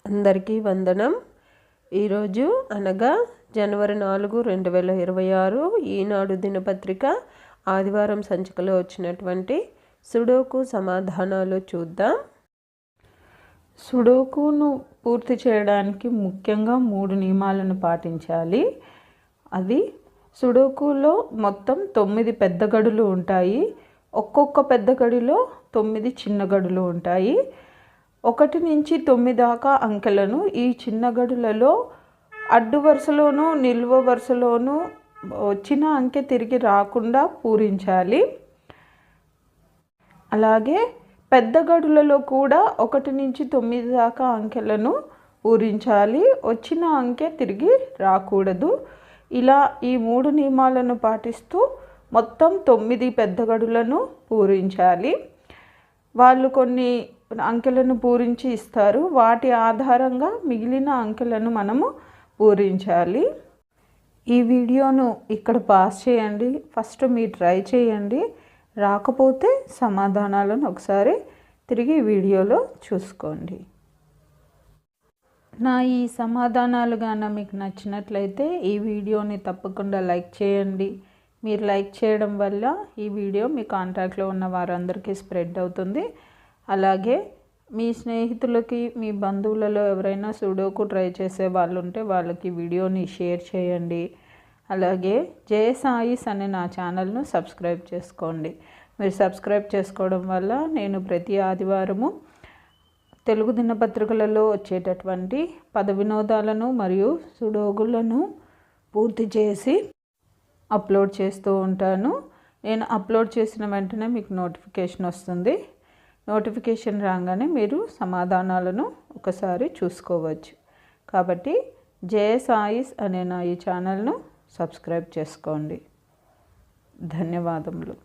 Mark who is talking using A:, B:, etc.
A: అందరికీ వందనం. ఈరోజు అనగా జనవరి 4, 2026 ఈనాడు దినపత్రిక ఆదివారం సంచికలో వచ్చినటువంటి సుడోకు సమాధానాలు చూద్దాం.
B: సుడోకును పూర్తి చేయడానికి ముఖ్యంగా 3 నియమాలను పాటించాలి. అది సుడోకులో మొత్తం 9 పెద్ద గడులు ఉంటాయి. ఒక్కొక్క పెద్ద గడిలో 9 చిన్న గడులు ఉంటాయి. 1 నుంచి 9 దాకా అంకెలను ఈ చిన్న గడులలో అడ్డు వరుసలోనూ నిలువ వరుసలోనూ వచ్చిన అంకె తిరిగి రాకుండా పూరించాలి. అలాగే పెద్ద గడులలో కూడా 1 నుంచి 9 దాకా అంకెలను పూరించాలి. వచ్చిన అంకె తిరిగి రాకూడదు. ఇలా ఈ 3 నియమాలను పాటిస్తూ మొత్తం 9 పెద్ద గడులను పూరించాలి. వాళ్ళు కొన్ని అంకెలను పూరించి ఇస్తారు. వాటి ఆధారంగా మిగిలిన అంకెలను మనము పూరించాలి. ఈ వీడియోను ఇక్కడ పాస్ చేయండి. ఫస్ట్ మీరు ట్రై చేయండి. రాకపోతే సమాధానాలను ఒకసారి తిరిగి వీడియోలో చూసుకోండి. నా ఈ సమాధానాలు గాన మీకు నచ్చినట్లయితే ఈ వీడియోని తప్పకుండా లైక్ చేయండి. మీరు లైక్ చేయడం వల్ల ఈ వీడియో మీ కాంటాక్ట్లో ఉన్న వారందరికీ స్ప్రెడ్ అవుతుంది. అలాగే మీ స్నేహితులకి, మీ బంధువులలో ఎవరైనా సుడోకు ట్రై చేసే వాళ్ళు ఉంటే వాళ్ళకి వీడియోని షేర్ చేయండి. అలాగే జయసాయిస్ అనే నా ఛానల్ను సబ్స్క్రైబ్ చేసుకోండి. మీరు సబ్స్క్రైబ్ చేసుకోవడం వల్ల నేను ప్రతి ఆదివారము తెలుగు దినపత్రికలలో వచ్చేటటువంటి పద వినోదాలను మరియు సుడోకులను పూర్తి చేసి అప్లోడ్ చేస్తూ ఉంటాను. నేను అప్లోడ్ చేసిన వెంటనే మీకు నోటిఫికేషన్ వస్తుంది. నోటిఫికేషన్ రాగానే మీరు సమాధానాలను ఒకసారి చూసుకోవచ్చు. కాబట్టి జయసాయిస్ అనే నా ఈ ఛానల్ను సబ్స్క్రైబ్ చేసుకోండి. ధన్యవాదములు.